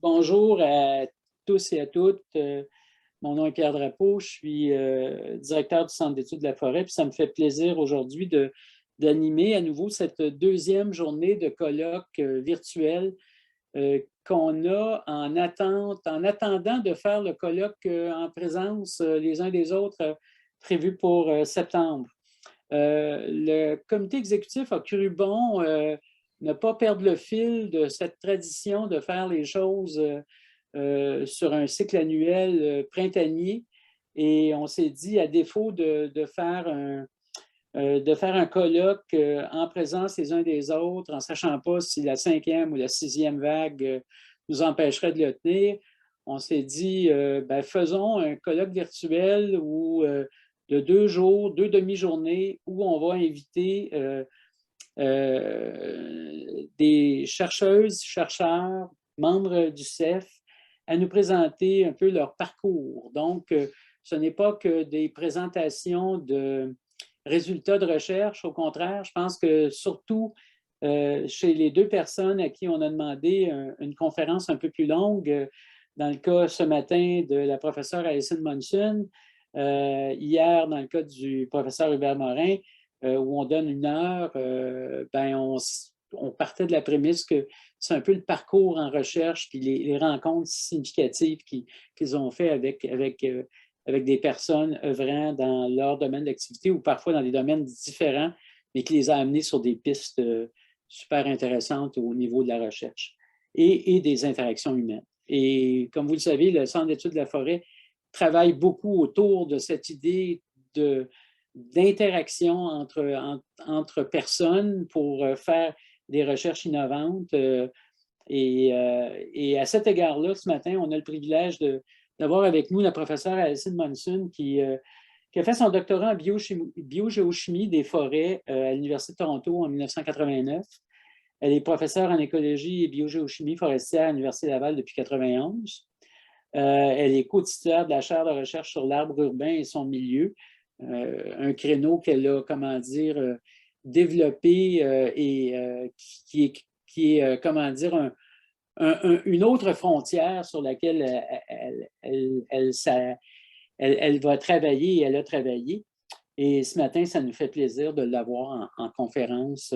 Bonjour à tous et à toutes. Mon nom est Pierre Drapeau, je suis directeur du Centre d'études de la forêt, puis ça me fait plaisir aujourd'hui d'animer à nouveau cette deuxième journée de colloque virtuel qu'on a en attendant de faire le colloque en présence les uns des autres prévu pour septembre. Le comité exécutif a cru bon ne pas perdre le fil de cette tradition de faire les choses sur un cycle annuel printanier. Et on s'est dit, à défaut de faire un colloque en présence les uns des autres, en ne sachant pas si la 5e ou la 6e vague nous empêcherait de le tenir, on s'est dit, faisons un colloque virtuel de 2 jours, 2 demi-journées, où on va inviter des chercheuses, chercheurs, membres du CEF, à nous présenter un peu leur parcours. Donc, ce n'est pas que des présentations de résultats de recherche. Au contraire, je pense que surtout chez les deux personnes à qui on a demandé une conférence un peu plus longue, dans le cas ce matin de la professeure Alison Munson, hier dans le cas du professeur Hubert Morin, où on donne 1 heure, on partait de la prémisse que c'est un peu le parcours en recherche puis les rencontres significatives qu'ils ont fait avec des personnes œuvrant dans leur domaine d'activité ou parfois dans des domaines différents, mais qui les a amenés sur des pistes super intéressantes au niveau de la recherche et des interactions humaines. Et comme vous le savez, le Centre d'études de la forêt travaille beaucoup autour de cette idée d'interaction entre personnes pour faire des recherches innovantes. Et à cet égard-là, ce matin, on a le privilège d'avoir avec nous la professeure Alison Munson qui a fait son doctorat en biogéochimie des forêts à l'Université de Toronto en 1989. Elle est professeure en écologie et biogéochimie forestière à l'Université Laval depuis 1991. Elle est co-titulaire de la chaire de recherche sur l'arbre urbain et son milieu, un créneau qu'elle a, développé et qui est une autre frontière sur laquelle elle va travailler et elle a travaillé. Et ce matin, ça nous fait plaisir de l'avoir en conférence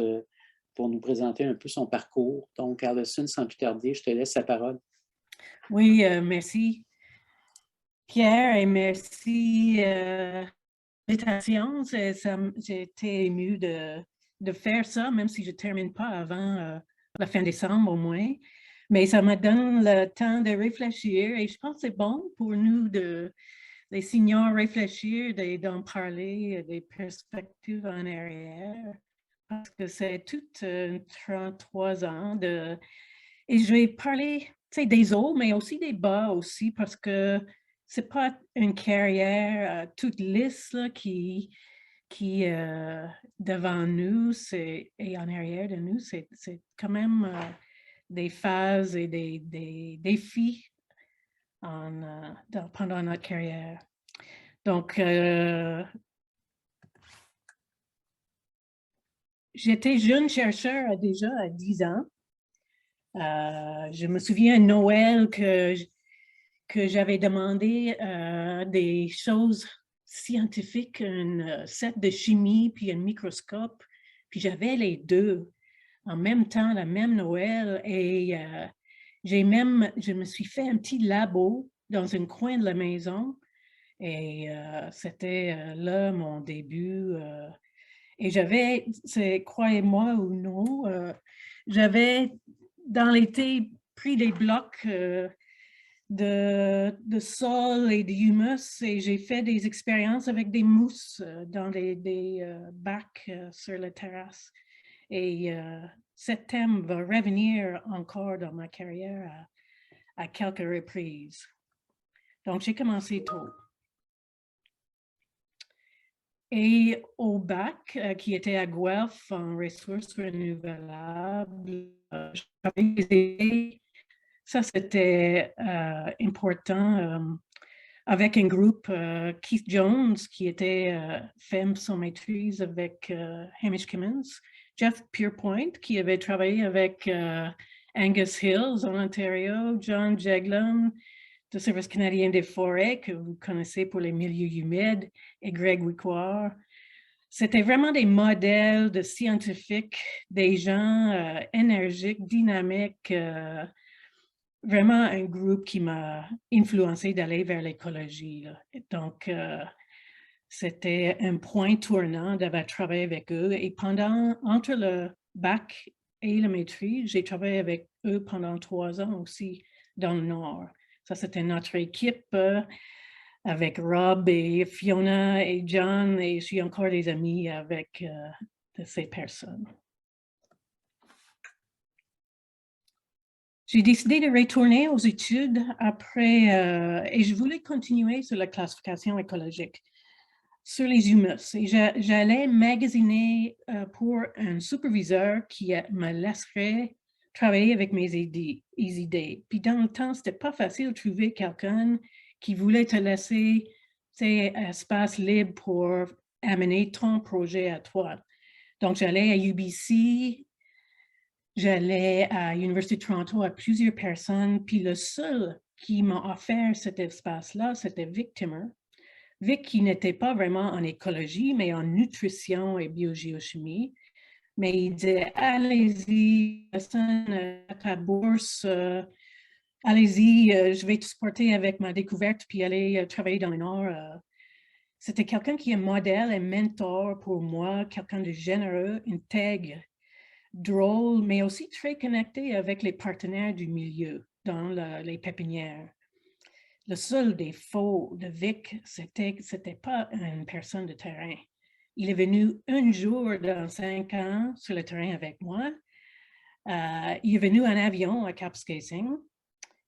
pour nous présenter un peu son parcours. Donc, Alison, sans plus tarder, je te laisse la parole. Oui, merci Pierre et merci l'invitation. J'ai été émue de faire ça, même si je ne termine pas avant la fin décembre au moins. Mais ça me donne le temps de réfléchir et je pense que c'est bon pour nous les seniors réfléchir, d'en parler, des perspectives en arrière. Parce que c'est tout 33 ans et je vais parler des hauts, mais aussi des bas aussi, parce que c'est pas une carrière toute lisse là, qui devant nous et en arrière de nous, c'est quand même des phases et des défis pendant notre carrière. Donc, j'étais jeune chercheur déjà à 10 ans. Je me souviens à Noël que j'avais demandé des choses scientifiques, un set de chimie puis un microscope. Puis j'avais les deux en même temps, la même Noël. Et je me suis fait un petit labo dans un coin de la maison. Et c'était là mon début. Et j'avais, croyez-moi ou non, j'avais dans l'été pris des blocs de sol et d'humus et j'ai fait des expériences avec des mousses dans des bacs sur la terrasse. Et ce thème va revenir encore dans ma carrière à quelques reprises. Donc, j'ai commencé tôt. Et au bac, qui était à Guelph en ressources renouvelables, ça c'était important avec un groupe, Keith Jones, qui était fait son maîtrise avec Hamish Kimmins, Jeff Pierpoint, qui avait travaillé avec Angus Hills en Ontario, John Jeglum du Service canadien des forêts, que vous connaissez pour les milieux humides, et Greg Wickwar. C'était vraiment des modèles de scientifiques, des gens énergiques, dynamiques, vraiment un groupe qui m'a influencé d'aller vers l'écologie. Donc, c'était un point tournant d'avoir travaillé avec eux. Et entre le bac et la maîtrise, j'ai travaillé avec eux pendant 3 ans aussi dans le Nord. Ça, c'était notre équipe avec Rob et Fiona et John, et je suis encore des amis avec de ces personnes. J'ai décidé de retourner aux études après, et je voulais continuer sur la classification écologique, sur les humus. Et j'allais magasiner pour un superviseur qui me laisserait travailler avec mes idées. Puis dans le temps, c'était pas facile de trouver quelqu'un qui voulait te laisser espace libre pour amener ton projet à toi. Donc, j'allais à UBC, j'allais à l'Université de Toronto à plusieurs personnes, puis le seul qui m'a offert cet espace-là, c'était Vic Timmer. Vic qui n'était pas vraiment en écologie, mais en nutrition et biogéochimie. Mais il disait, allez-y, à ta bourse, allez-y, je vais te supporter avec ma découverte, puis aller travailler dans le Nord. C'était quelqu'un qui est modèle et mentor pour moi, quelqu'un de généreux, intègre, drôle, mais aussi très connecté avec les partenaires du milieu dans les pépinières. Le seul défaut de Vic, c'était que ce n'était pas une personne de terrain. Il est venu un jour dans 5 ans sur le terrain avec moi. Il est venu en avion à Kapuskasing.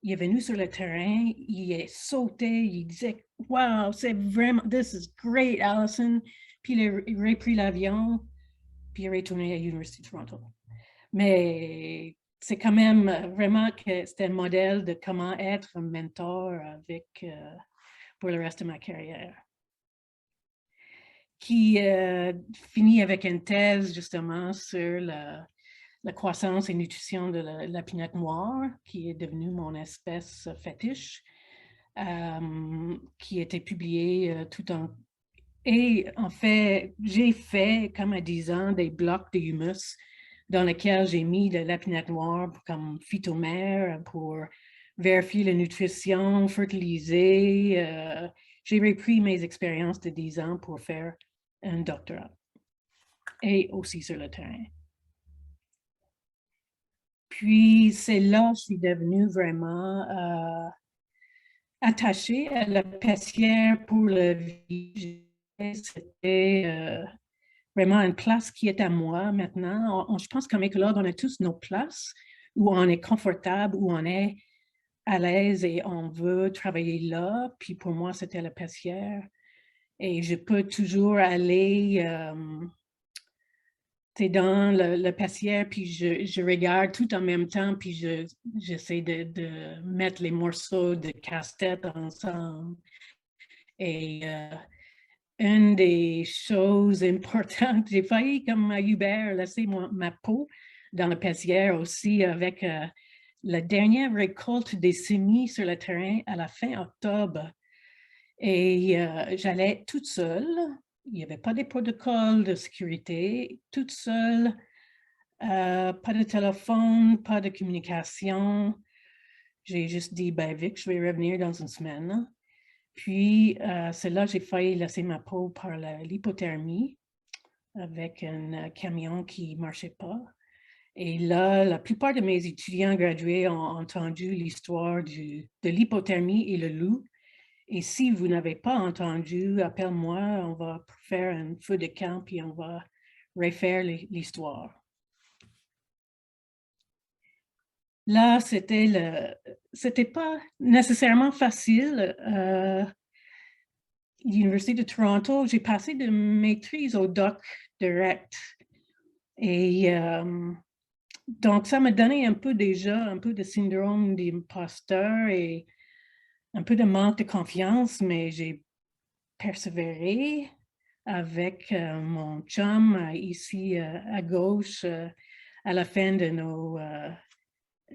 Il est venu sur le terrain, il est sauté, il disait « Wow, c'est vraiment, this is great, Allison ». Puis il a repris l'avion, puis il est retourné à l'Université de Toronto. Mais c'est quand même vraiment que c'était un modèle de comment être un mentor avec, pour le reste de ma carrière. Qui finit avec une thèse justement sur la croissance et nutrition de la pinette noire, qui est devenue mon espèce fétiche, qui a été publiée tout en... Et en fait, j'ai fait, comme à 10 ans, des blocs de humus dans lesquels j'ai mis de la pinette noire comme phytomère pour vérifier la nutrition, fertiliser. J'ai repris mes expériences de 10 ans pour faire un doctorat et aussi sur le terrain. Puis c'est là que je suis devenue vraiment attachée à la pessière pour la vie. C'était vraiment une place qui est à moi maintenant. Je pense qu'en écologue, on a tous nos places où on est confortable, où on est à l'aise et on veut travailler là. Puis pour moi, c'était la pessière. Et je peux toujours aller dans le pessière, puis je regarde tout en même temps, puis j'essaie de mettre les morceaux de casse-tête ensemble. Et une des choses importantes, j'ai failli, comme à Hubert, laisser ma peau dans le pessière aussi avec la dernière récolte des semis sur le terrain à la fin octobre. Et j'allais toute seule. Il n'y avait pas de protocole de sécurité, toute seule, pas de téléphone, pas de communication. J'ai juste dit, ben Vic, je vais revenir dans une semaine. Puis, c'est là que j'ai failli laisser ma peau par l'hypothermie avec un camion qui ne marchait pas. Et là, la plupart de mes étudiants gradués ont entendu l'histoire de l'hypothermie et le loup. Et si vous n'avez pas entendu, appelle-moi, on va faire un feu de camp et on va refaire l'histoire. Là, c'était pas nécessairement facile. L'Université de Toronto, j'ai passé de maîtrise au doc direct. Et donc, ça m'a donné un peu déjà, un peu de syndrome d'imposteur et un peu de manque de confiance, mais j'ai persévéré avec mon chum ici à gauche à la fin de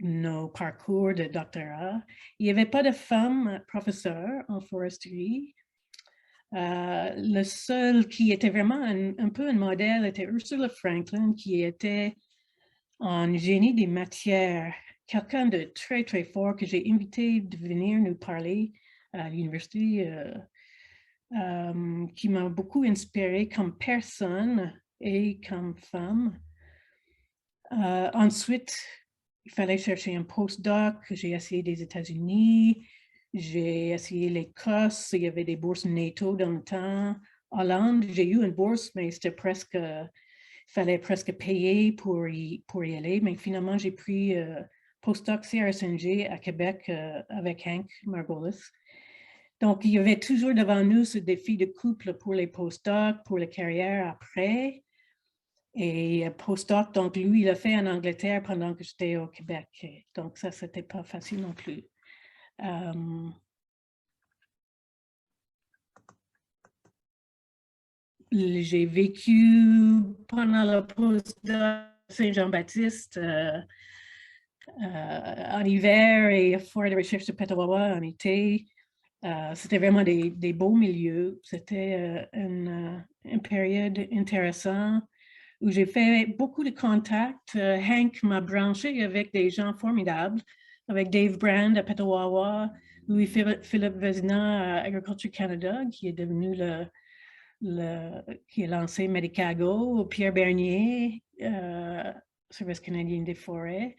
nos parcours de doctorat. Il n'y avait pas de femmes professeurs en foresterie. Le seul qui était vraiment un peu un modèle était Ursula Franklin, qui était en génie des matières, quelqu'un de très, très fort que j'ai invité de venir nous parler à l'université, qui m'a beaucoup inspiré comme personne et comme femme. Ensuite, il fallait chercher un postdoc. J'ai essayé des États-Unis, j'ai essayé l'Écosse, il y avait des bourses NATO dans le temps. Hollande, j'ai eu une bourse, mais c'était presque, il fallait presque payer pour y aller. Mais finalement, j'ai pris postdoc CRSNG à Québec avec Hank Margolis. Donc, il y avait toujours devant nous ce défi de couple pour les postdocs, pour les carrières après. Et postdoc, donc lui, il a fait en Angleterre pendant que j'étais au Québec. Donc, ça, c'était pas facile non plus. J'ai vécu pendant le postdoc Saint-Jean-Baptiste en hiver et foire de recherche de Petawawa en été. C'était vraiment des beaux milieux. C'était une période intéressante où j'ai fait beaucoup de contacts. Hank m'a branché avec des gens formidables, avec Dave Brand à Petawawa, Louis-Philippe Vézina à Agriculture Canada, qui est devenu qui a lancé Medicago, Pierre Bernier, Service canadien des forêts.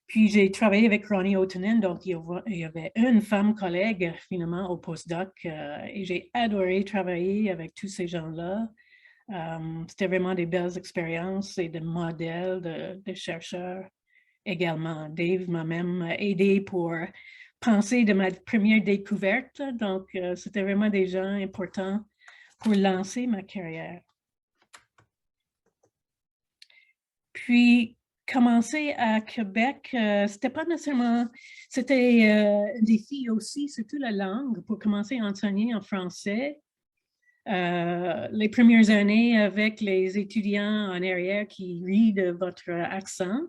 Puis j'ai travaillé avec Ronnie Otonen, donc il y avait une femme collègue finalement au postdoc et j'ai adoré travailler avec tous ces gens-là. C'était vraiment des belles expériences et des modèles de chercheurs également. Dave m'a même aidé pour penser de ma première découverte, donc c'était vraiment des gens importants pour lancer ma carrière. Puis, commencer à Québec, c'était pas nécessairement, c'était un défi aussi, surtout la langue, pour commencer à enseigner en français. Les premières années avec les étudiants en arrière qui rient de votre accent,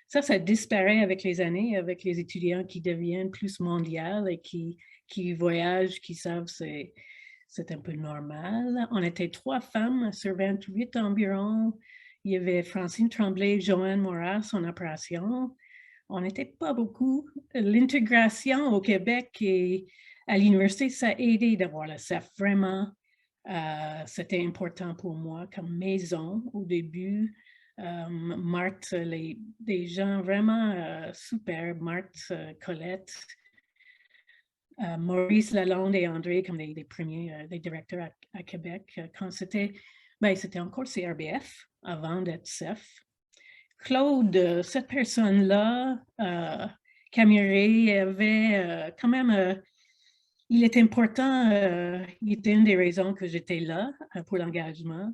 ça disparaît avec les années, avec les étudiants qui deviennent plus mondiaux et qui voyagent, qui savent c'est un peu normal. On était 3 femmes sur 28 environ. Il y avait Francine Tremblay, Joanne Moras en opération. On n'était pas beaucoup. L'intégration au Québec et à l'université, ça a aidé d'avoir le CEF. Vraiment, c'était important pour moi comme maison au début. Marthe, des gens vraiment super, Marthe, Colette, Maurice Lalonde et André comme les premiers des directeurs à Québec. Quand c'était encore CRBF avant d'être CEF. Claude, cette personne-là, Camuré, avait quand même, il était important, il était une des raisons que j'étais là pour l'engagement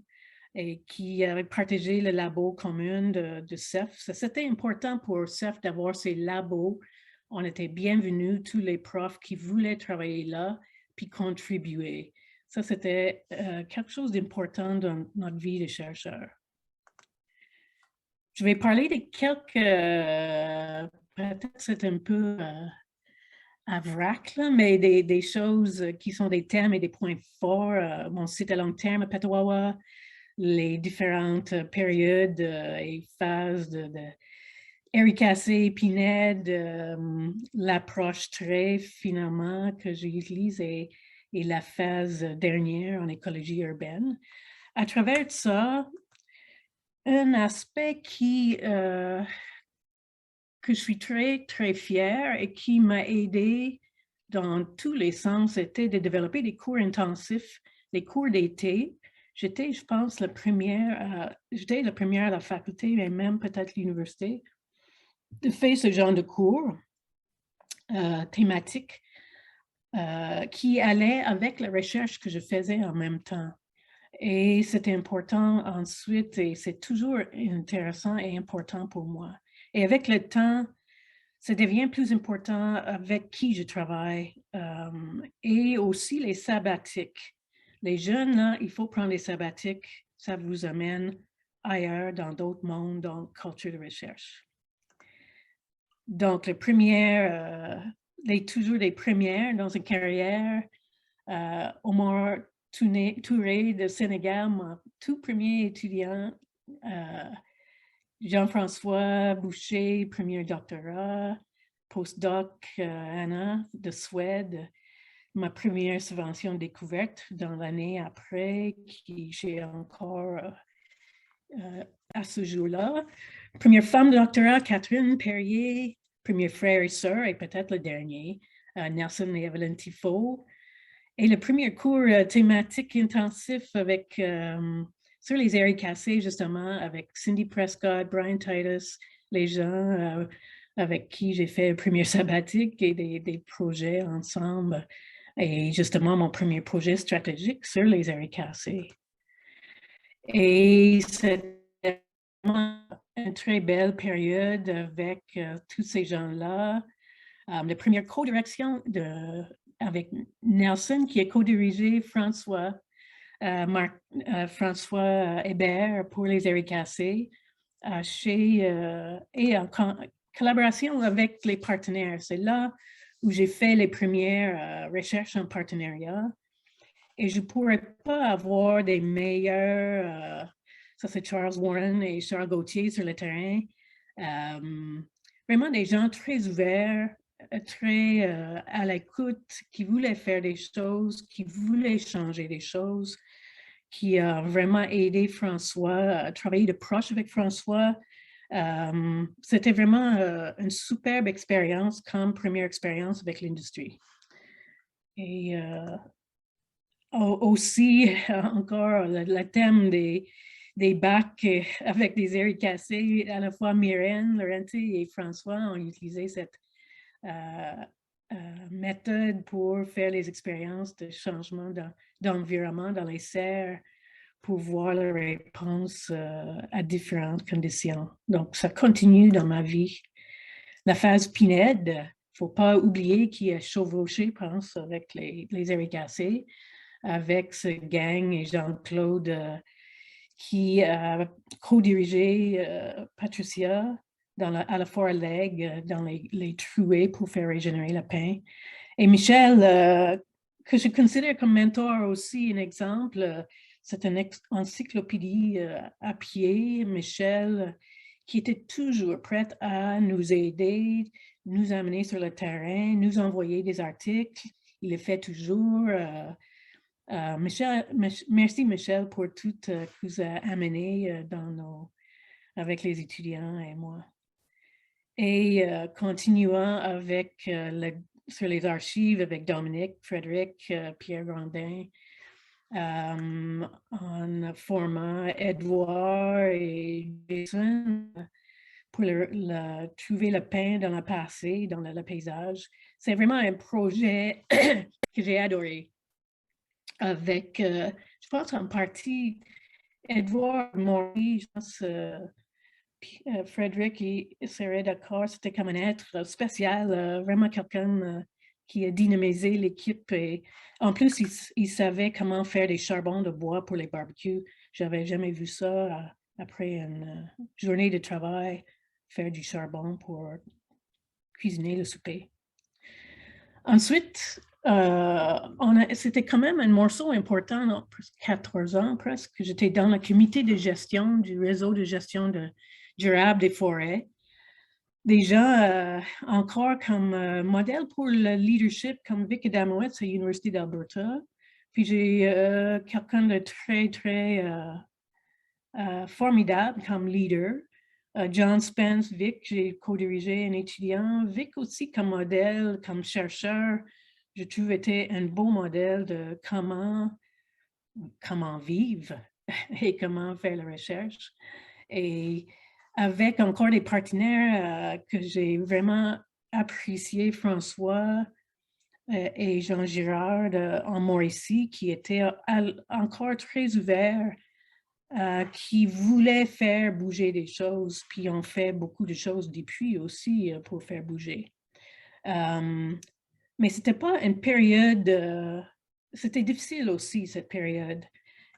et qui avait partagé le labo commun de CEF. C'était important pour CEF d'avoir ces labos. On était bienvenus, tous les profs qui voulaient travailler là, puis contribuer. Ça, c'était quelque chose d'important dans notre vie de chercheur. Je vais parler de quelques, peut-être c'est un peu à vrac, là, mais des choses qui sont des thèmes et des points forts. Mon site à long terme à Petawawa, les différentes périodes et phases de Ericacée, Pinède, l'approche très finalement que j'utilise et la phase dernière en écologie urbaine. À travers ça, un aspect que je suis très, très fière et qui m'a aidé dans tous les sens, c'était de développer des cours intensifs, les cours d'été. J'étais, je pense, la première à la faculté, mais même peut-être l'université, de faire ce genre de cours thématiques qui allaient avec la recherche que je faisais en même temps. Et c'était important ensuite, et c'est toujours intéressant et important pour moi. Et avec le temps, ça devient plus important avec qui je travaille et aussi les sabbatiques. Les jeunes, là, il faut prendre les sabbatiques. Ça vous amène ailleurs, dans d'autres mondes, dans culture de recherche. Donc, toujours les premières dans une carrière. Omar Touré de Sénégal, mon tout premier étudiant. Jean-François Boucher, premier doctorat. Postdoc Anna de Suède. Ma première subvention découverte dans l'année après, qui j'ai encore à ce jour-là. Première femme de doctorat, Catherine Perrier. Premier frère et sœur, et peut-être le dernier, Nelson et Evelyn Tifo. Et le premier cours thématique intensif sur les aires cassées, justement, avec Cindy Prescott, Brian Titus, les gens avec qui j'ai fait le premier sabbatique et des projets ensemble. Et justement, mon premier projet stratégique sur les aires cassées. Et c'était vraiment une très belle période avec tous ces gens-là. La première co-direction avec Nelson, qui a co-dirigé François Hébert pour les aires cassées, et en collaboration avec les partenaires. C'est là où j'ai fait les premières recherches en partenariat. Et je ne pourrais pas avoir des meilleurs, ça c'est Charles Warren et Charles Gauthier sur le terrain, vraiment des gens très ouverts, très à l'écoute, qui voulaient faire des choses, qui voulaient changer des choses, qui a vraiment aidé François à travailler de proche avec François. C'était vraiment une superbe expérience comme première expérience avec l'industrie. Et aussi, encore, le thème des bacs avec des aires cassées, à la fois Myrène, Laurenti et François ont utilisé cette méthode pour faire les expériences de changement d'environnement dans les serres pour voir la réponse à différentes conditions. Donc, ça continue dans ma vie. La phase PINED, il ne faut pas oublier qu'il a chevauché, je pense, avec les aires cassées, avec ce gang et Jean-Claude qui a co-dirigé Patricia à la Forêt Leg, dans les trouées pour faire régénérer le pain. Et Michel, que je considère comme mentor aussi, un exemple, c'est une encyclopédie à pied, Michel, qui était toujours prête à nous aider, nous amener sur le terrain, nous envoyer des articles. Il le fait toujours. Merci Michel pour tout que vous avez amené avec les étudiants et moi. Et continuant sur les archives avec Dominique, Frédéric, Pierre Grandin, en formant Edouard et Jason pour trouver le pain dans le passé, dans le paysage. C'est vraiment un projet que j'ai adoré. Avec, je pense en partie, Edouard Maury, je pense Frédéric serait d'accord, c'était comme un être spécial, vraiment quelqu'un qui a dynamisé l'équipe. Et en plus, il savait comment faire des charbons de bois pour les barbecues. Je n'avais jamais vu ça après une journée de travail, faire du charbon pour cuisiner le souper. Ensuite, c'était quand même un morceau important, 14 ans presque, que j'étais dans le comité de gestion du réseau de gestion durable des forêts. Déjà, encore comme modèle pour le leadership, comme Vic Adamowicz à l'Université d'Alberta. Puis j'ai quelqu'un de très, très formidable comme leader. John Spence, Vic, j'ai co-dirigé un étudiant. Vic aussi comme modèle, comme chercheur, je trouve était un beau modèle de comment vivre et comment faire la recherche. Et avec encore des partenaires que j'ai vraiment apprécié, François et Jean Girard en Mauricie, qui étaient encore très ouverts, qui voulaient faire bouger des choses, puis ont fait beaucoup de choses depuis aussi pour faire bouger. Mais ce n'était pas une période, c'était difficile aussi cette période.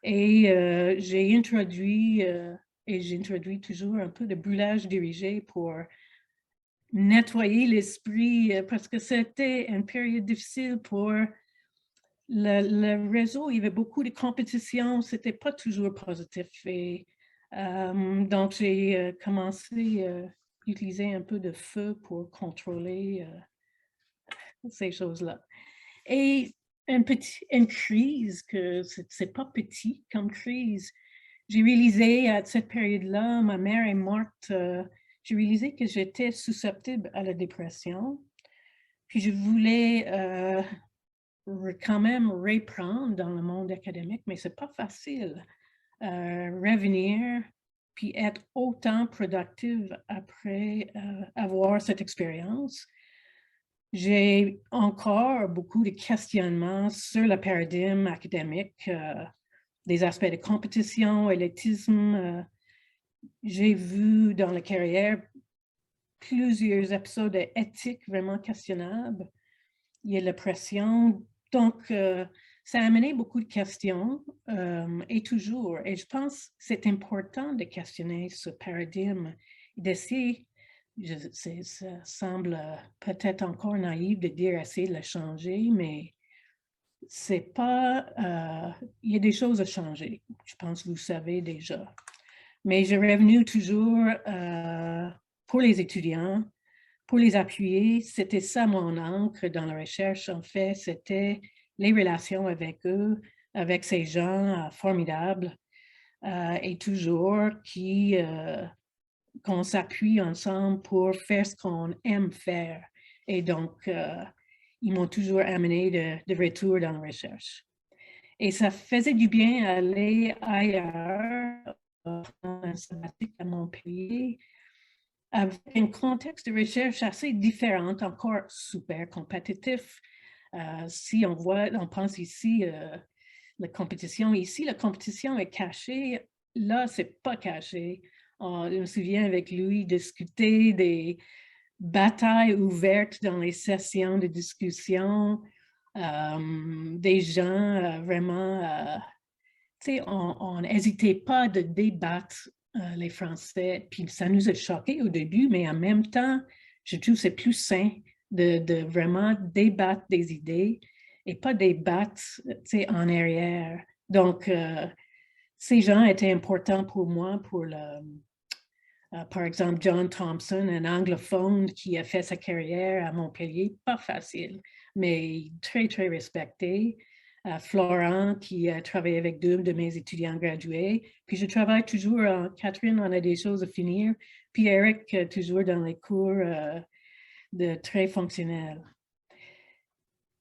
Et j'ai introduit, et j'introduis toujours un peu de brûlage dirigé pour nettoyer l'esprit parce que c'était une période difficile pour le réseau. Il y avait beaucoup de compétition, c'était pas toujours positif. Et donc, j'ai commencé à utiliser un peu de feu pour contrôler ces choses-là. Et une crise, que c'est pas petit comme crise. J'ai réalisé à cette période-là, ma mère est morte, j'ai réalisé que j'étais susceptible à la dépression. Puis je voulais quand même reprendre dans le monde académique, mais c'est pas facile. Revenir puis être autant productive après avoir cette expérience. J'ai encore beaucoup de questionnements sur le paradigme académique, des aspects de compétition, élitisme. J'ai vu dans la carrière plusieurs épisodes éthiques vraiment questionnables. Il y a la pression. Donc, ça a amené beaucoup de questions et toujours. Et je pense que c'est important de questionner ce paradigme, d'essayer. Ça semble peut-être encore naïf de dire essayer de le changer, mais c'est pas. Il y a des choses à changer. Je pense que vous savez déjà. Mais je revenu toujours pour les étudiants, pour les appuyer. C'était ça mon encre dans la recherche. En fait, c'était les relations avec eux, avec ces gens formidables et toujours qu'on s'appuie ensemble pour faire ce qu'on aime faire. Et donc, ils m'ont toujours amené de retour dans la recherche. Et ça faisait du bien aller ailleurs, un sabbatique à Montpellier, avec un contexte de recherche assez différent, encore super compétitif. Si on pense ici, la compétition est cachée. Là, c'est pas caché. Je me souviens avec Louis discuter des batailles ouvertes dans les sessions de discussion, des gens vraiment, tu sais, on n'hésitait pas de débattre les Français, puis ça nous a choqués au début, mais en même temps, je trouve que c'est plus sain de vraiment débattre des idées et pas débattre, tu sais, en arrière. Donc, ces gens étaient importants pour moi, par exemple, John Thompson, un anglophone qui a fait sa carrière à Montpellier, pas facile, mais très, très respecté. Florent, qui a travaillé avec deux de mes étudiants gradués. Puis je travaille toujours, Catherine, on a des choses à finir. Puis Eric, toujours dans les cours de très fonctionnels.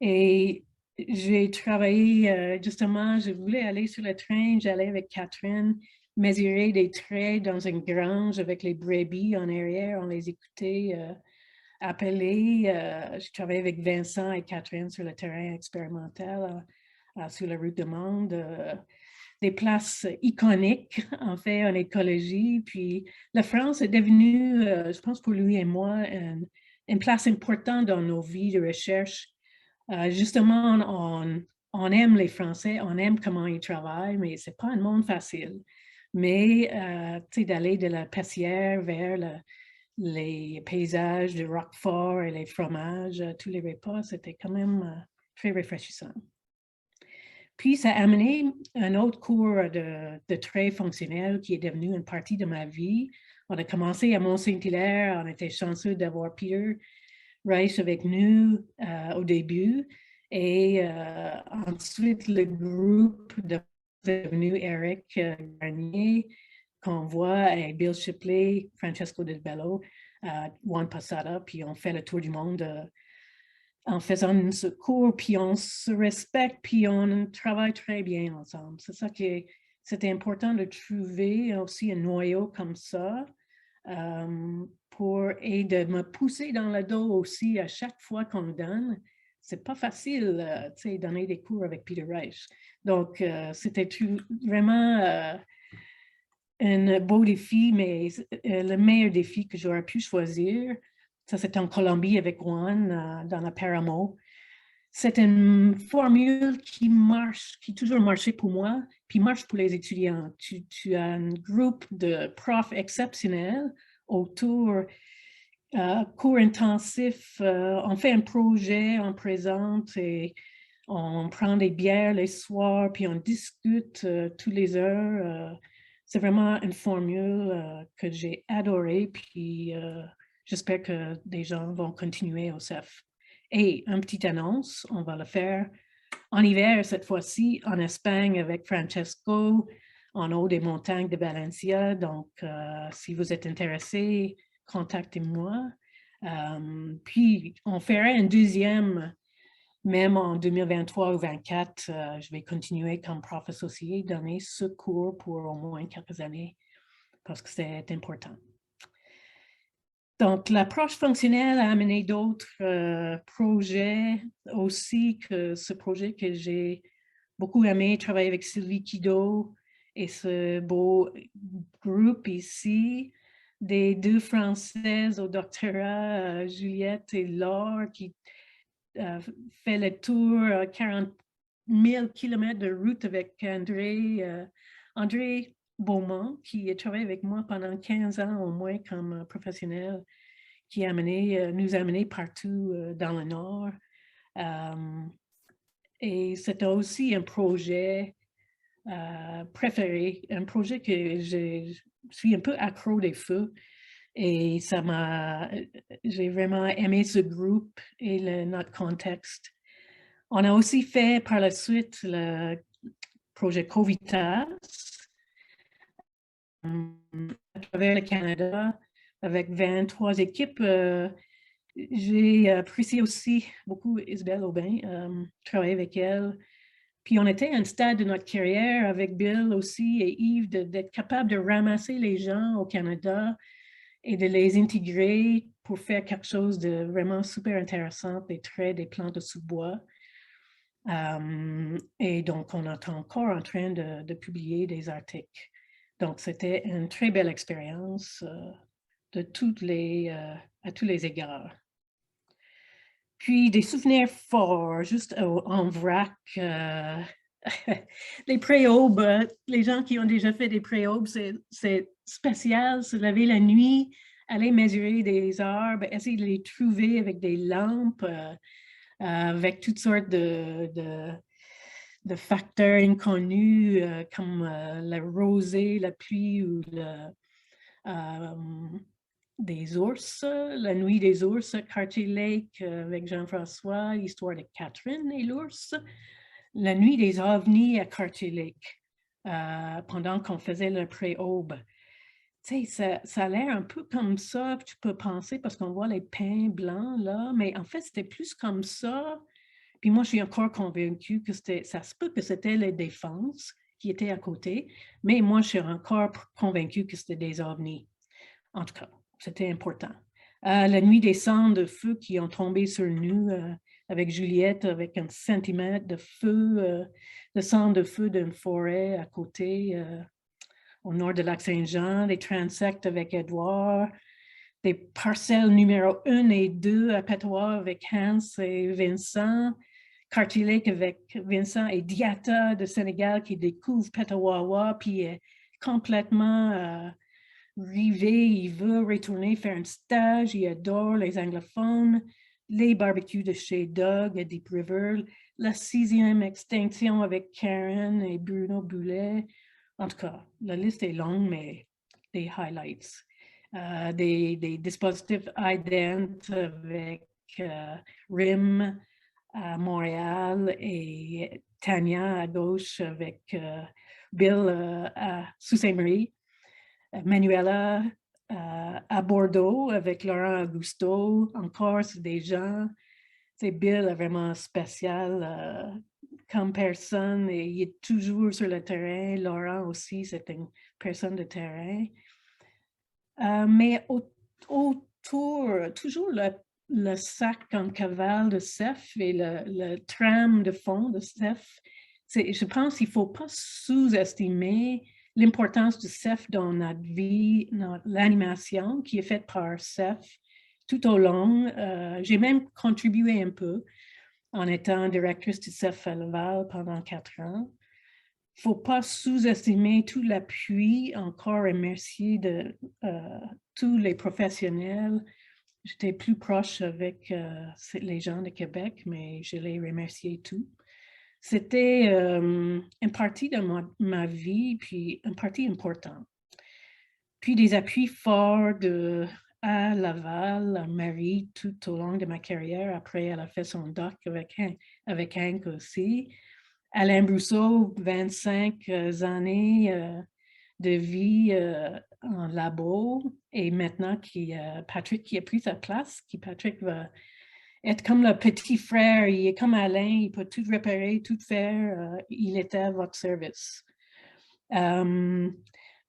Et j'ai travaillé, justement, je voulais aller sur le train, j'allais avec Catherine mesurer des traits dans une grange avec les brebis en arrière, on les écoutait appeler. Je travaillais avec Vincent et Catherine sur le terrain expérimental sur la route de Monde. Des places iconiques, en fait, en écologie. Puis la France est devenue, je pense pour lui et moi, une place importante dans nos vies de recherche. Justement, on aime les Français, on aime comment ils travaillent, mais c'est pas un monde facile. Mais, tu sais, d'aller de la Pessière vers les paysages de Roquefort et les fromages, tous les repas, c'était quand même très rafraîchissant. Puis, ça a amené un autre cours de trait fonctionnel qui est devenu une partie de ma vie. On a commencé à Mont-Saint-Hilaire, on était chanceux d'avoir Peter Reich avec nous au début. Et ensuite, le groupe est devenu Eric Garnier, qu'on voit, et Bill Shipley, Francesco Del Bello, Juan Posada, puis on fait le tour du monde en faisant ce cours, puis on se respecte, puis on travaille très bien ensemble. C'est ça qui c'était important de trouver aussi un noyau comme ça et de me pousser dans le dos aussi à chaque fois qu'on me donne. C'est pas facile, tu sais, donner des cours avec Peter Reich. Donc, c'était vraiment un beau défi, mais le meilleur défi que j'aurais pu choisir, ça c'était en Colombie avec Juan dans la Paramo. C'est une formule qui marche, qui a toujours marché pour moi, puis marche pour les étudiants. Tu as un groupe de profs exceptionnels autour cours intensifs, on fait un projet, on présente et on prend des bières les soirs, puis on discute tous les heures. C'est vraiment une formule que j'ai adorée, puis j'espère que des gens vont continuer au CEF. Et une petite annonce, on va le faire en hiver cette fois-ci, en Espagne avec Francesco, en haut des montagnes de Valencia. Donc, si vous êtes intéressé, contactez-moi. Puis, on ferait un deuxième, même en 2023 ou 2024. Je vais continuer comme prof associé, donner ce cours pour au moins quelques années parce que c'est important. Donc, l'approche fonctionnelle a amené d'autres projets aussi que ce projet que j'ai beaucoup aimé, travailler avec Sylvie Kido et ce beau groupe ici, des deux Françaises au doctorat, Juliette et Laure, qui fait le tour 40 000 km de route avec André Beaumont, qui a travaillé avec moi pendant 15 ans au moins comme professionnel, qui nous a amenés partout dans le Nord. Et c'était aussi un projet préféré, un projet que je suis un peu accro des feux. Et j'ai vraiment aimé ce groupe et notre contexte. On a aussi fait par la suite le projet Covitas à travers le Canada avec 23 équipes. J'ai apprécié aussi beaucoup Isabelle Aubin, travailler avec elle. Puis on était à un stade de notre carrière avec Bill aussi et Yves d'être capable de ramasser les gens au Canada et de les intégrer pour faire quelque chose de vraiment super intéressant, des traits, des plantes de sous-bois. Et donc, on est encore en train de publier des articles. Donc, c'était une très belle expérience à tous les égards. Puis, des souvenirs forts, juste en vrac. Les pré-aubes, les gens qui ont déjà fait des pré-aubes, c'est spécial, se lever la nuit, aller mesurer des arbres, essayer de les trouver avec des lampes, avec toutes sortes de facteurs inconnus comme la rosée, la pluie ou des ours, la nuit des ours, Cartier Lake avec Jean-François, l'histoire de Catherine et l'ours, la nuit des ovnis à Cartier Lake pendant qu'on faisait le pré-aube. Tu sais, ça a l'air un peu comme ça, tu peux penser, parce qu'on voit les pins blancs là, mais en fait, c'était plus comme ça. Puis moi, je suis encore convaincue que ça se peut que c'était les défenses qui étaient à côté, mais moi, je suis encore convaincue que c'était des ovnis. En tout cas, c'était important. La nuit des cendres de feu qui ont tombé sur nous avec Juliette, avec un centimètre de feu, de cendres de feu d'une forêt à côté, au nord de Lac-Saint-Jean, des transects avec Edouard, des parcelles numéro 1 et 2 à Petois avec Hans et Vincent, Cartier Lake avec Vincent et Diata de Sénégal qui découvre Petawawa, puis complètement rivé, il veut retourner faire un stage, il adore les anglophones, les barbecues de chez Doug à Deep River, la 6e extinction avec Karen et Bruno Boulet. En tout cas, la liste est longue, mais des highlights. Des dispositifs ident avec RIM à Montréal et Tania à gauche avec Bill à Sault-Saint-Marie. Manuela à Bordeaux avec Laurent Augusto. Encore, c'est des gens. C'est Bill est vraiment spécial comme personne et il est toujours sur le terrain. Laurent aussi, c'est une personne de terrain. Mais autour, toujours le sac en cavale de CEF et le tram de fond de CEF, je pense qu'il ne faut pas sous-estimer l'importance du CEF dans notre vie, dans l'animation qui est faite par CEF tout au long. J'ai même contribué un peu en étant directrice du CEF à Laval pendant 4 ans. Il ne faut pas sous-estimer tout l'appui, encore et merci de tous les professionnels j'étais plus proche avec les gens de Québec, mais je les remerciais tous. C'était une partie de ma vie, puis une partie importante. Puis des appuis forts à Laval, à Marie, tout au long de ma carrière. Après, elle a fait son doc avec Hank aussi. Alain Brousseau, 25 années de vie en labo. Et maintenant, Patrick qui a pris sa place, Patrick va être comme le petit frère. Il est comme Alain, il peut tout réparer, tout faire. Il était à votre service.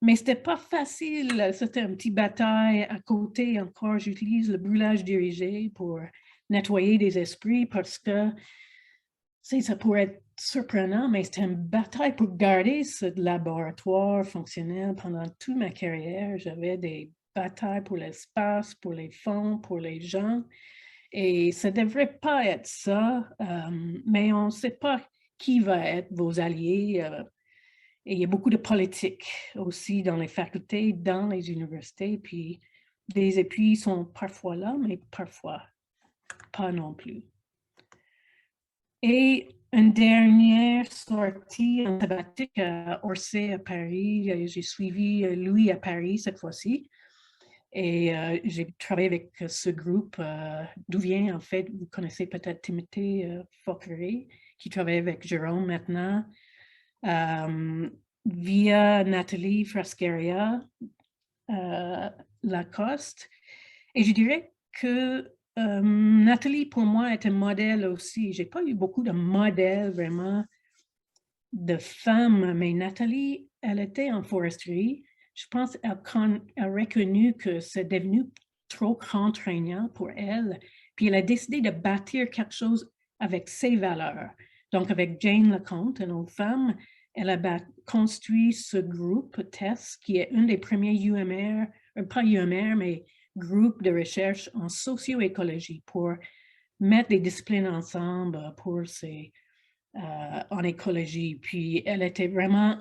Mais c'était pas facile, c'était une petite bataille à côté. Encore, j'utilise le brûlage dirigé pour nettoyer des esprits parce que ça pourrait être surprenant, mais c'était une bataille pour garder ce laboratoire fonctionnel pendant toute ma carrière. J'avais des batailles pour l'espace, pour les fonds, pour les gens. Et ça ne devrait pas être ça, mais on ne sait pas qui va être vos alliés. Et il y a beaucoup de politique aussi dans les facultés, dans les universités, puis des appuis sont parfois là, mais parfois pas non plus. Et une dernière sortie en sabbatique à Orsay à Paris, j'ai suivi Louis à Paris cette fois-ci. Et j'ai travaillé avec ce groupe, d'où vient en fait, vous connaissez peut-être Timothée Fauqueray, qui travaille avec Jérôme maintenant. Via Nathalie Frascaria Lacoste. Et je dirais que Nathalie, pour moi, est un modèle aussi. Je n'ai pas eu beaucoup de modèles vraiment de femmes, mais Nathalie, elle était en foresterie. Je pense qu'elle a reconnu que c'est devenu trop contraignant pour elle. Puis elle a décidé de bâtir quelque chose avec ses valeurs. Donc, avec Jane Lecomte, une autre femme, elle a construit ce groupe TESS, qui est une des premiers UMR, pas UMR, mais groupe de recherche en socio-écologie pour mettre des disciplines ensemble pour en écologie. Puis elle était vraiment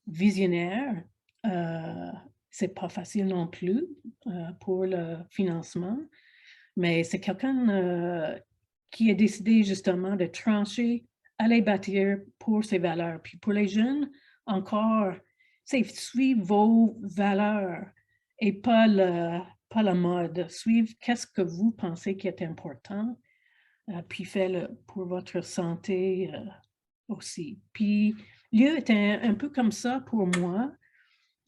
visionnaire. C'est pas facile non plus pour le financement, mais c'est quelqu'un qui a décidé justement de trancher, aller bâtir pour ses valeurs. Puis pour les jeunes, encore, c'est suivre vos valeurs et pas la mode. Suivre qu'est-ce que vous pensez qui est important, puis faites-le pour votre santé aussi. Puis lieu était un peu comme ça pour moi,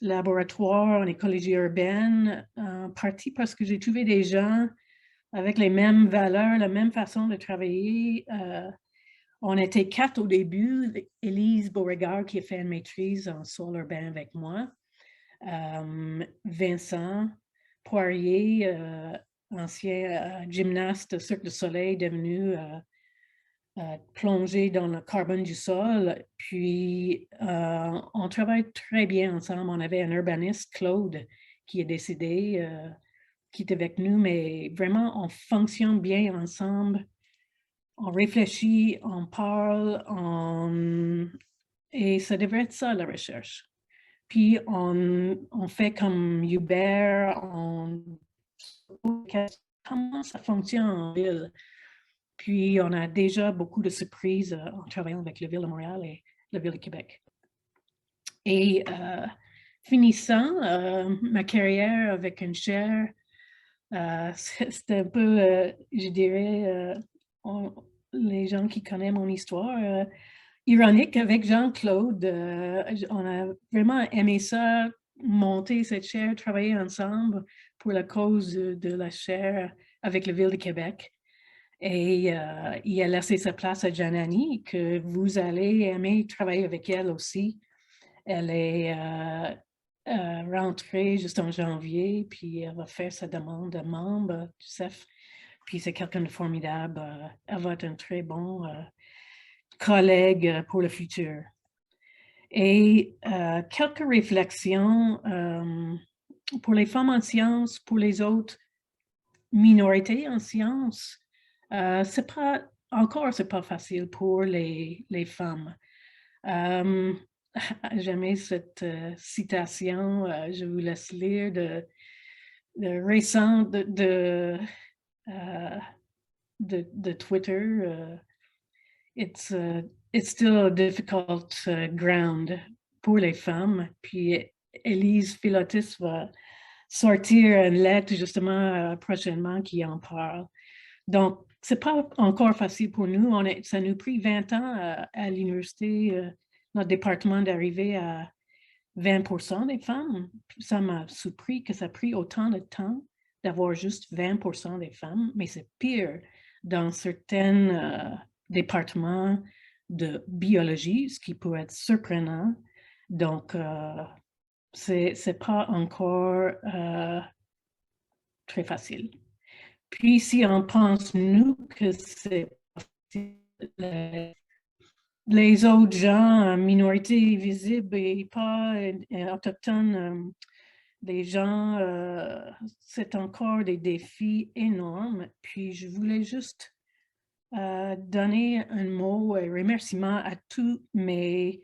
laboratoire en écologie urbaine, en partie parce que j'ai trouvé des gens avec les mêmes valeurs, la même façon de travailler. On était 4 au début. Élise Beauregard qui a fait une maîtrise en sol urbain avec moi. Vincent Poirier, ancien gymnaste Cirque du Soleil, devenu plongé dans le carbone du sol. Puis, on travaille très bien ensemble. On avait un urbaniste, Claude, qui est décédé, qui est avec nous, mais vraiment, on fonctionne bien ensemble. On réfléchit, on parle, et ça devrait être ça, la recherche. Puis, on fait comme Hubert, comment ça fonctionne en ville. Puis, on a déjà beaucoup de surprises en travaillant avec la Ville de Montréal et la Ville de Québec. Et finissant ma carrière avec une chaire, c'était un peu, je dirais, les gens qui connaissent mon histoire, ironique avec Jean-Claude. On a vraiment aimé ça, monter cette chaire, travailler ensemble pour la cause de la chaire avec la Ville de Québec. Et il a laissé sa place à Janani, que vous allez aimer travailler avec elle aussi. Elle est rentrée juste en janvier, puis elle va faire sa demande de membre du CEF. Puis c'est quelqu'un de formidable. Elle va être un très bon collègue pour le futur. Et quelques réflexions pour les femmes en sciences, pour les autres minorités en sciences. C'est pas facile pour les femmes. J'aimais cette citation, je vous laisse lire, récentes de Twitter, it's still a difficult ground pour les femmes. Puis Élise Philotis va sortir une lettre justement prochainement qui en parle. Donc, c'est pas encore facile pour nous. Ça nous a pris 20 ans à l'université, notre département, d'arriver à 20% des femmes. Ça m'a surpris que ça a pris autant de temps d'avoir juste 20% des femmes, mais c'est pire dans certains départements de biologie, ce qui peut être surprenant. Donc, c'est pas encore très facile. Puis, si on pense, nous, que c'est les autres gens, minorités visibles et pas autochtones, des gens, c'est encore des défis énormes. Puis, je voulais juste donner un mot et remerciement à tous mes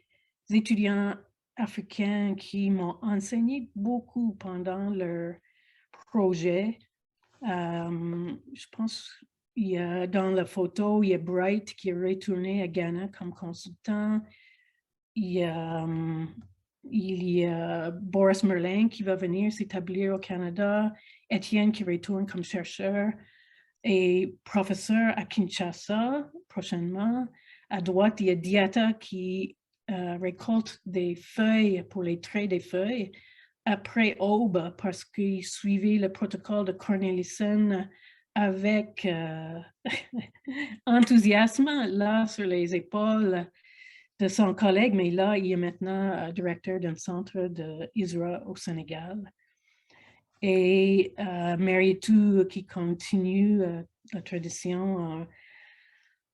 étudiants africains qui m'ont enseigné beaucoup pendant leur projet. Je pense il y a dans la photo, il y a Bright qui est retourné à Ghana comme consultant. Il y a Boris Merlin qui va venir s'établir au Canada. Étienne qui retourne comme chercheur et professeur à Kinshasa prochainement. À droite, il y a Diata qui récolte des feuilles pour les traits des feuilles après aube parce qu'il suivait le protocole de Cornelissen avec enthousiasme là sur les épaules de son collègue, mais là, il est maintenant directeur d'un centre d'ISRA au Sénégal. Et Mary Tou qui continue la tradition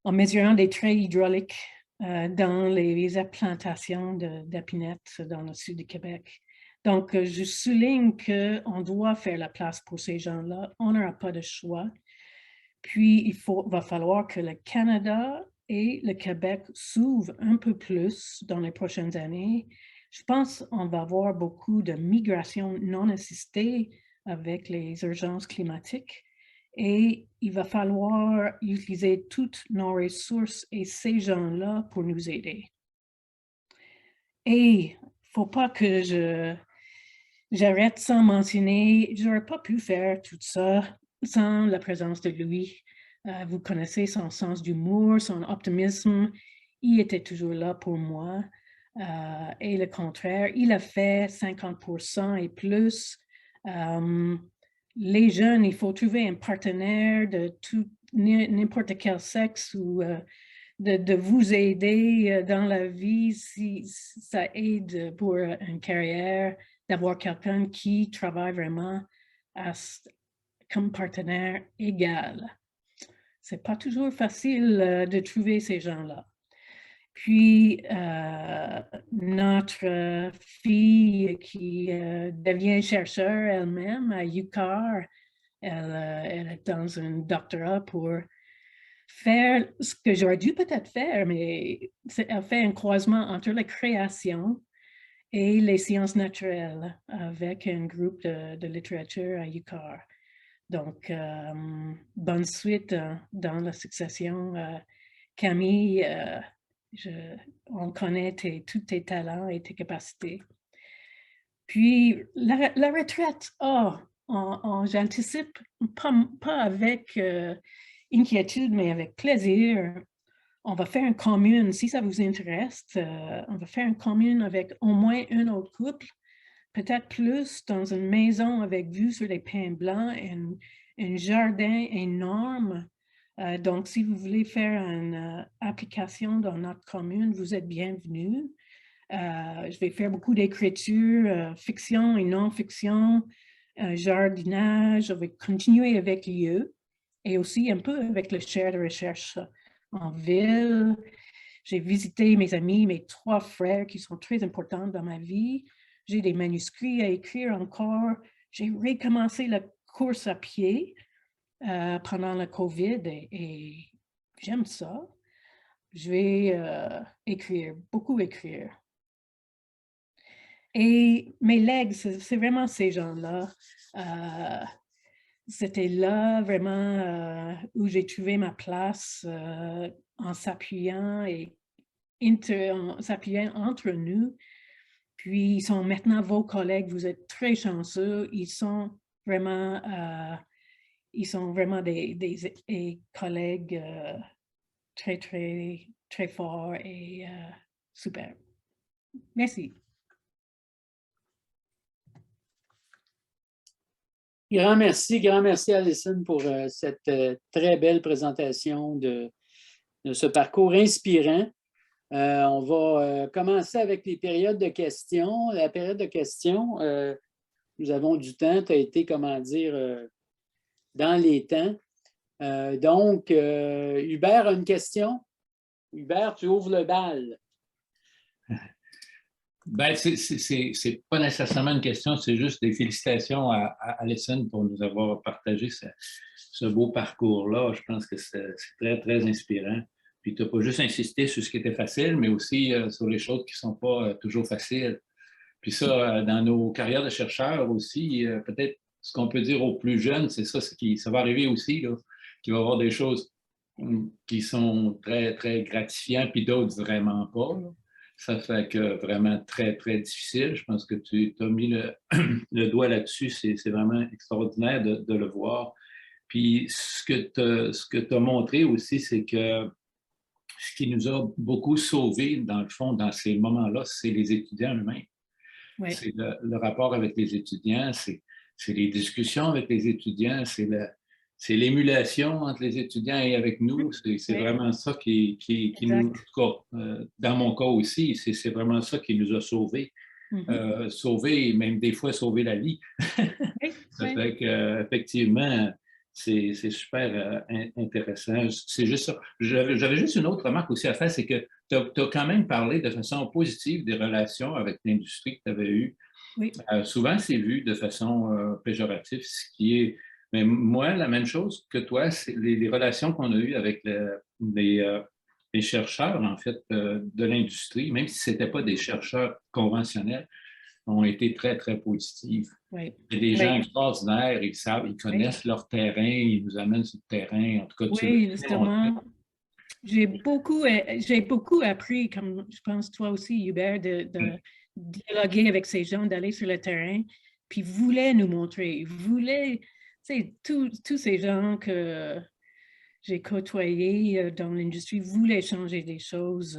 en mesurant des traits hydrauliques dans les plantations d'épinettes dans le sud du Québec. Donc, je souligne qu'on doit faire la place pour ces gens-là. On n'aura pas de choix. Puis, va falloir que le Canada et le Québec s'ouvrent un peu plus dans les prochaines années. Je pense qu'on va avoir beaucoup de migration non assistée avec les urgences climatiques et il va falloir utiliser toutes nos ressources et ces gens-là pour nous aider. Et il ne faut pas que j'arrête sans mentionner, je n'aurais pas pu faire tout ça sans la présence de Louis. Vous connaissez son sens d'humour, son optimisme. Il était toujours là pour moi. Et le contraire, il a fait 50% et plus. Les jeunes, il faut trouver un partenaire de n'importe quel sexe ou de vous aider dans la vie si ça aide pour une carrière, d'avoir quelqu'un qui travaille vraiment comme partenaire égal. C'est pas toujours facile de trouver ces gens-là. Puis, notre fille qui devient chercheure elle-même à UQAR, elle est dans un doctorat pour faire ce que j'aurais dû peut-être faire, mais elle fait un croisement entre la création et les sciences naturelles avec un groupe de littérature à UQAR. Donc, bonne suite dans la succession. Camille, on connaît tous tes talents et tes capacités. Puis, la retraite, j'anticipe pas avec inquiétude, mais avec plaisir. On va faire une commune, si ça vous intéresse, on va faire une commune avec au moins un autre couple, peut-être plus dans une maison avec vue sur les pins blancs et un jardin énorme. Donc, si vous voulez faire une application dans notre commune, vous êtes bienvenus. Je vais faire beaucoup d'écriture, fiction et non-fiction, jardinage. Je vais continuer avec l'IE et aussi un peu avec le chaire de recherche en ville. J'ai visité mes amis, mes 3 frères qui sont très importants dans ma vie. J'ai des manuscrits à écrire encore. J'ai recommencé la course à pied pendant la COVID et j'aime ça. Je vais écrire, beaucoup écrire. Et mes legs, c'est vraiment ces gens-là. C'était là vraiment où j'ai trouvé ma place en s'appuyant entre nous. Puis, ils sont maintenant vos collègues. Vous êtes très chanceux. Ils sont vraiment des collègues très, très, très forts et super. Merci. Grand merci Alison pour cette très belle présentation de ce parcours inspirant. On va commencer avec les périodes de questions. La période de questions, nous avons du temps, tu as été, comment dire, dans les temps. Donc, Hubert a une question. Hubert, tu ouvres le bal. Ben, c'est pas nécessairement une question, c'est juste des félicitations à Alison pour nous avoir partagé ce beau parcours-là. Je pense que c'est très, très inspirant. Puis tu n'as pas juste insisté sur ce qui était facile, mais aussi sur les choses qui ne sont pas toujours faciles. Puis ça, dans nos carrières de chercheurs aussi, peut-être ce qu'on peut dire aux plus jeunes, c'est ça, ça va arriver aussi, là, qu'il va y avoir des choses qui sont très, très gratifiantes, puis d'autres vraiment pas. Là. Ça fait que vraiment très, très difficile. Je pense que tu as mis le doigt là-dessus. C'est vraiment extraordinaire de le voir. Puis ce que tu as montré aussi, c'est que ce qui nous a beaucoup sauvés, dans le fond, dans ces moments-là, c'est les étudiants eux-mêmes. Oui. C'est le rapport avec les étudiants, c'est les discussions avec les étudiants, c'est l'émulation entre les étudiants et avec nous. C'est oui. Vraiment ça qui nous, en tout cas, dans mon cas aussi, c'est vraiment ça qui nous a sauvés. Sauvés, même des fois sauver la vie. Oui. Ça fait qu'effectivement, c'est super intéressant. C'est juste ça. J'avais juste une autre remarque aussi à faire, c'est que tu as quand même parlé de façon positive des relations avec l'industrie que tu avais eues. Oui. Souvent, c'est vu de façon péjorative, ce qui est... Mais moi, la même chose que toi, c'est les relations qu'on a eues avec les chercheurs, en fait, de l'industrie, même si ce n'étaient pas des chercheurs conventionnels, ont été très, très positives. Oui. Il y a des gens extraordinaires, ils savent, ils connaissent leur terrain, ils nous amènent sur le terrain. En tout cas, oui, justement. J'ai beaucoup appris, comme je pense toi aussi, Hubert, de dialoguer avec ces gens, d'aller sur le terrain, puis voulaient nous montrer, voulaient, tu sais, tous ces gens que j'ai côtoyés dans l'industrie voulaient changer des choses.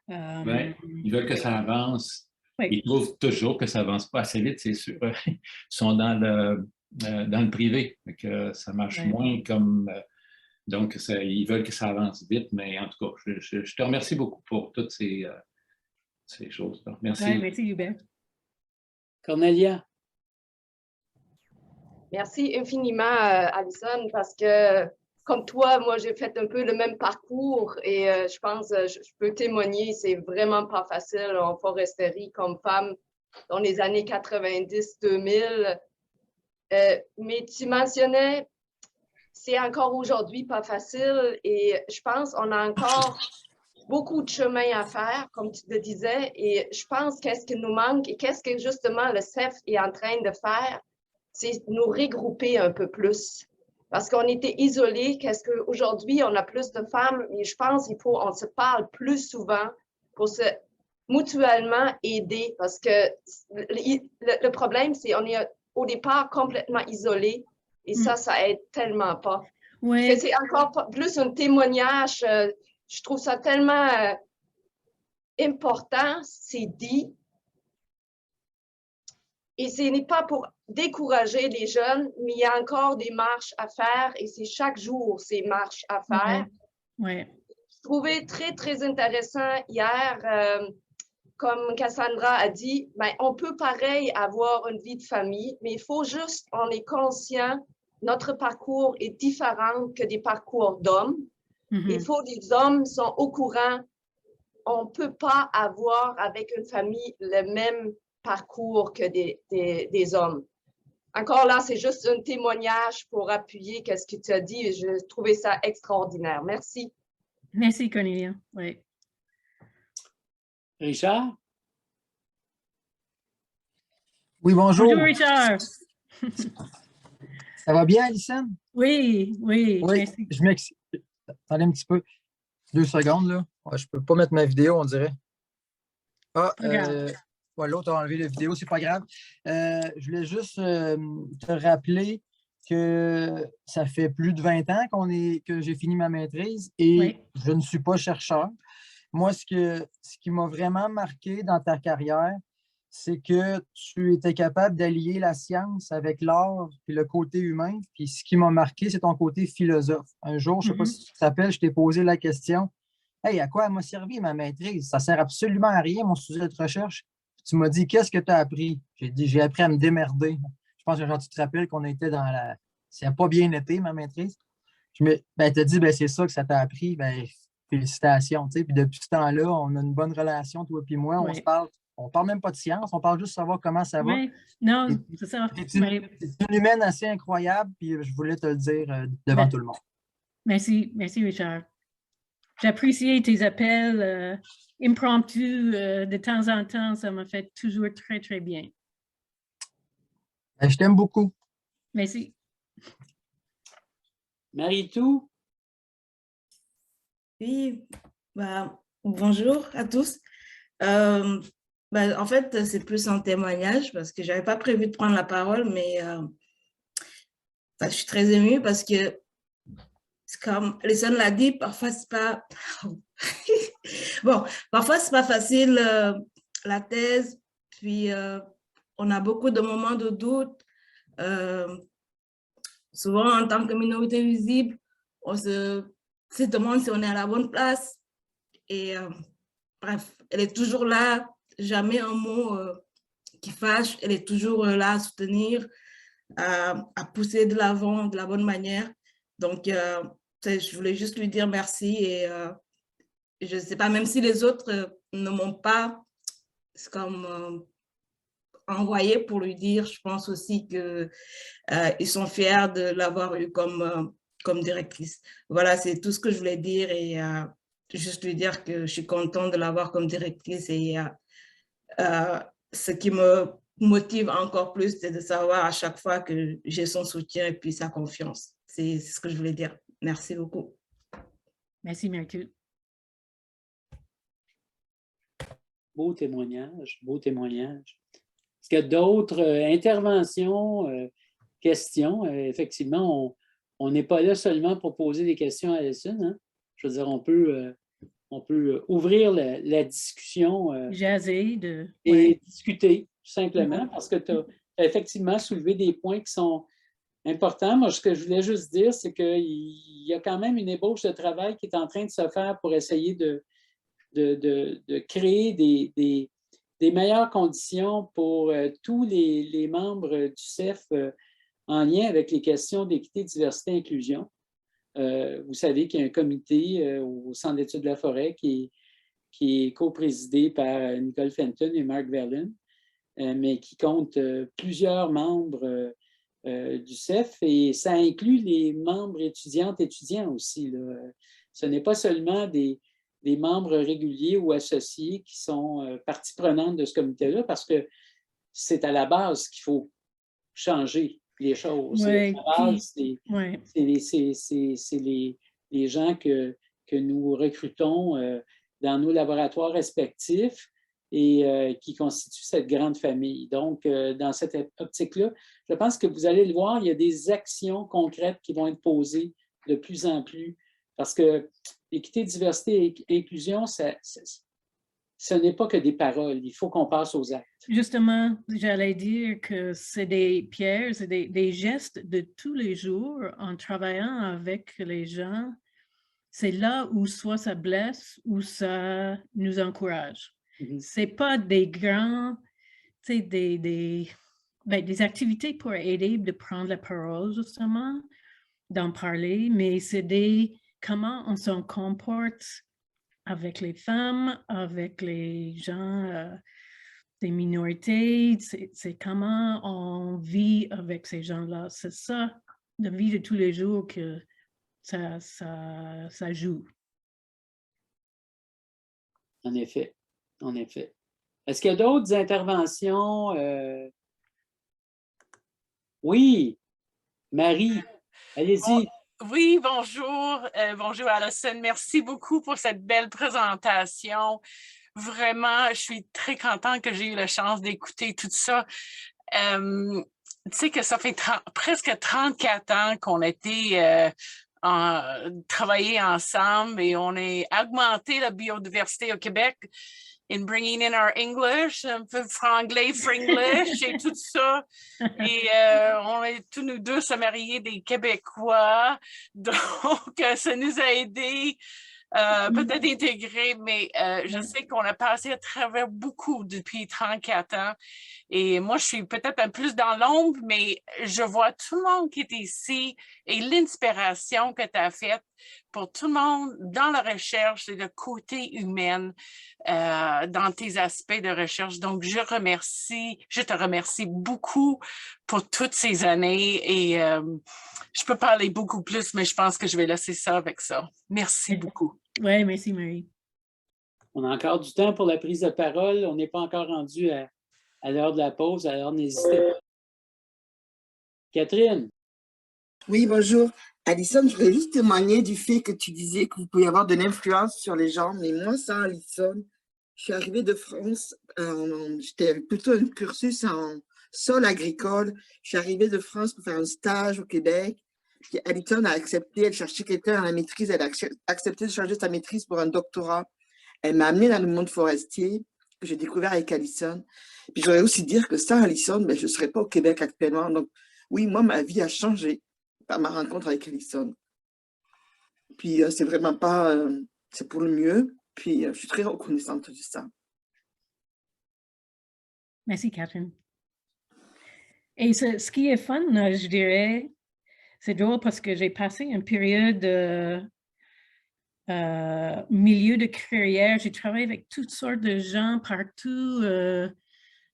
Ils veulent que ça avance. Oui. Ils trouvent toujours que ça avance pas assez vite, c'est sûr. Ils sont dans le privé, que ça marche moins comme... donc, ils veulent que ça avance vite, mais en tout cas, je te remercie beaucoup pour toutes ces choses-là. Merci. Ouais, merci, Hubert. Cornelia. Merci infiniment, Alison, parce que, comme toi, moi, j'ai fait un peu le même parcours et je pense, je peux témoigner, c'est vraiment pas facile en foresterie comme femme dans les années 90-2000. Mais tu mentionnais, c'est encore aujourd'hui pas facile et je pense qu'on a encore beaucoup de chemin à faire, comme tu le disais, et je pense qu'est-ce qui nous manque et qu'est-ce que justement le CEF est en train de faire, c'est nous regrouper un peu plus. Parce qu'on était isolés, qu'est-ce qu'aujourd'hui, on a plus de femmes, mais je pense qu'il faut, on se parle plus souvent pour se mutuellement aider. Parce que le problème, c'est qu'on est au départ complètement isolés et ça aide tellement pas. Oui. C'est encore plus un témoignage, je trouve ça tellement important, c'est dit. Et ce n'est pas pour décourager les jeunes, mais il y a encore des marches à faire et c'est chaque jour ces marches à faire. Ouais. Je trouvais très, très intéressant hier, comme Cassandra a dit, ben, on peut pareil avoir une vie de famille, mais il faut juste, on est conscient, notre parcours est différent que des parcours d'hommes. Il faut que les hommes sont au courant. On ne peut pas avoir avec une famille le même parcours que des hommes. Encore là, c'est juste un témoignage pour appuyer ce que tu as dit. Je trouvais ça extraordinaire. Merci. Merci, Cornelia. Oui. Richard? Oui, bonjour. Bonjour, Richard. Ça va bien, Alison? Oui, oui, Oui, merci. je m'excuse. Attendez un petit peu. 2 secondes, là. Ouais, je peux pas mettre ma vidéo, on dirait. Ah, Pas grave. ouais, l'autre a enlevé la vidéo, c'est pas grave. Je voulais juste te rappeler que ça fait plus de 20 ans que j'ai fini ma maîtrise et Oui. je ne suis pas chercheur. Moi, ce qui m'a vraiment marqué dans ta carrière, c'est que tu étais capable d'allier la science avec l'art et le côté humain. Puis ce qui m'a marqué, c'est ton côté philosophe. Un jour, je ne sais pas si tu te rappelles, je t'ai posé la question: Hey, à quoi elle m'a servi ma maîtrise? Ça ne sert absolument à rien, mon sujet de recherche. Puis tu m'as dit: Qu'est-ce que tu as appris? J'ai dit: J'ai appris à me démerder. Je pense que genre, tu te rappelles qu'on était dans la. Ça n'a pas bien été, ma maîtrise. Ben, tu as dit: Ben, c'est ça que ça t'a appris. Ben, félicitations. Tu sais. Puis depuis ce temps-là, on a une bonne relation, toi et moi. On Oui. se parle. On parle même pas de science, on parle juste de savoir comment ça va. Oui, non, Et c'est ça. C'est une, Oui. c'est une humaine assez incroyable, puis je voulais te le dire devant Ben, tout le monde. Merci, merci Richard. J'apprécie tes appels impromptus de temps en temps. Ça me fait toujours très, très bien. Ben, je t'aime beaucoup. Merci. Marie-Tou? Oui, bonjour à tous. En fait, c'est plus un témoignage parce que je n'avais pas prévu de prendre la parole, mais je suis très émue parce que, comme Alison l'a dit, parfois, c'est pas... bon, parfois, c'est pas facile, la thèse, puis on a beaucoup de moments de doute. Souvent, en tant que minorité visible, on se demande si on est à la bonne place. Et bref, elle est toujours là, jamais un mot qui fâche, elle est toujours là à soutenir, à pousser de l'avant de la bonne manière. Donc, je voulais juste lui dire merci et je ne sais pas, même si les autres ne m'ont pas comme envoyé pour lui dire, je pense aussi qu'ils sont fiers de l'avoir eu comme directrice. Voilà, c'est tout ce que je voulais dire et juste lui dire que je suis contente de l'avoir comme directrice et ce qui me motive encore plus, c'est de savoir à chaque fois que j'ai son soutien et puis sa confiance. C'est ce que je voulais dire. Merci beaucoup. Merci, Marie-Tou. Beau témoignage, beau témoignage. Est-ce qu'il y a d'autres interventions, questions? Effectivement, on n'est pas là seulement pour poser des questions à Alison. Hein? Je veux dire, on peut ouvrir la discussion Jaser et discuter, tout simplement, parce que tu as effectivement soulevé des points qui sont importants. Moi, ce que je voulais juste dire, c'est qu'il y a quand même une ébauche de travail qui est en train de se faire pour essayer de créer des meilleures conditions pour tous les membres du CEF en lien avec les questions d'équité, diversité, inclusion. Vous savez qu'il y a un comité au Centre d'études de la forêt qui est coprésidé par Nicole Fenton et Mark Verlin, mais qui compte plusieurs membres du CEF et ça inclut les membres étudiantes et étudiants aussi. Là. Ce n'est pas seulement des membres réguliers ou associés qui sont partie prenante de ce comité-là parce que c'est à la base qu'il faut changer les choses. Oui, à la base, c'est les gens que nous recrutons dans nos laboratoires respectifs et qui constituent cette grande famille. Donc, dans cette optique-là, je pense que vous allez le voir, il y a des actions concrètes qui vont être posées de plus en plus parce que équité, diversité et inclusion, ce n'est pas que des paroles. Il faut qu'on passe aux actes. Justement, j'allais dire que c'est des pierres, c'est des gestes de tous les jours en travaillant avec les gens. C'est là où soit ça blesse ou ça nous encourage. C'est pas des grands, tu sais, des activités pour aider de prendre la parole, justement, d'en parler, mais c'est comment on s'en comporte avec les femmes, avec les gens des minorités, c'est comment on vit avec ces gens-là. C'est ça, la vie de tous les jours que ça joue. En effet, en effet. Est-ce qu'il y a d'autres interventions Oui, Marie, allez-y. Oui, bonjour. Bonjour, Alison. Merci beaucoup pour cette belle présentation. Vraiment, je suis très contente que j'ai eu la chance d'écouter tout ça. Tu sais que ça fait presque 34 ans qu'on a été travaillé ensemble et on a augmenté la biodiversité au Québec in bringing in our English, un peu franglais, fringlish et tout ça. Et on est tous nous deux se marier des Québécois. Donc, ça nous a aidés peut-être intégrer, mais je sais qu'on a passé à travers beaucoup depuis 34 ans. Et moi, je suis peut-être un peu plus dans l'ombre, mais je vois tout le monde qui est ici et l'inspiration que tu as faite pour tout le monde dans la recherche et le côté humain dans tes aspects de recherche. Donc, je te remercie beaucoup pour toutes ces années et je peux parler beaucoup plus, mais je pense que je vais laisser ça avec ça. Merci beaucoup. Oui, merci Marie. On a encore du temps pour la prise de parole. On n'est pas encore rendu à l'heure de la pause, alors n'hésitez pas. Catherine. Oui, bonjour. Alison, je voulais juste témoigner du fait que tu disais que vous pouvez avoir de l'influence sur les gens, mais moi, ça, Alison, je suis arrivée de France, j'étais plutôt un cursus en sol agricole. Je suis arrivée de France pour faire un stage au Québec. Puis Alison a accepté, elle cherchait quelqu'un à la maîtrise, elle a accepté de changer sa maîtrise pour un doctorat. Elle m'a amenée dans le monde forestier, que j'ai découvert avec Alison. Puis je voudrais aussi dire que sans Alison, ben, je ne serais pas au Québec actuellement. Donc, oui, moi, ma vie a changé par ma rencontre avec Alison. Puis, c'est vraiment pas... c'est pour le mieux. Puis, je suis très reconnaissante de ça. Merci, Catherine. Et ce qui est fun, je dirais, c'est drôle parce que j'ai passé une période milieu de carrière. J'ai travaillé avec toutes sortes de gens partout,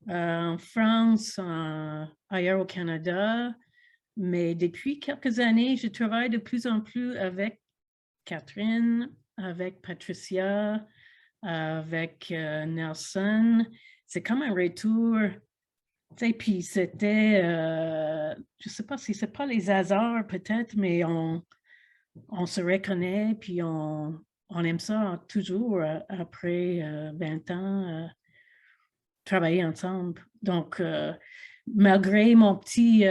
en France, ailleurs au Canada. Mais depuis quelques années, je travaille de plus en plus avec Catherine, avec Patricia, avec Nelson. C'est comme un retour. Tu sais, puis c'était, je ne sais pas si c'est pas les hasards peut-être, mais on se reconnaît, puis on aime ça toujours après 20 ans, travailler ensemble. Donc, malgré mon petit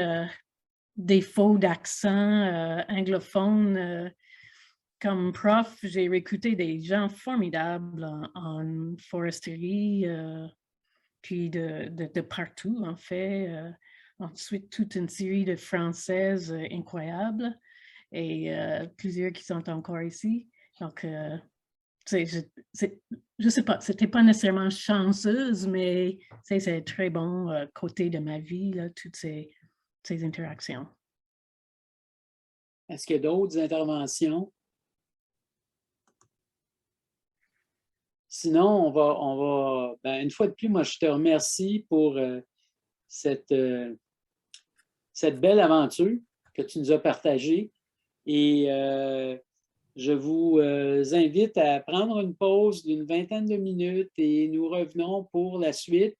défaut d'accent anglophone, comme prof, j'ai recruté des gens formidables en foresterie, puis de partout, en fait. Ensuite, toute une série de Françaises incroyables et plusieurs qui sont encore ici. Donc, je ne sais pas, c'était pas nécessairement chanceuse, mais c'est un très bon côté de ma vie, là, toutes ces interactions. Est-ce qu'il y a d'autres interventions? Sinon, on va ben, une fois de plus, moi, je te remercie pour cette belle aventure que tu nous as partagée. Et je vous invite à prendre une pause d'une 20aine de minutes et nous revenons pour la suite.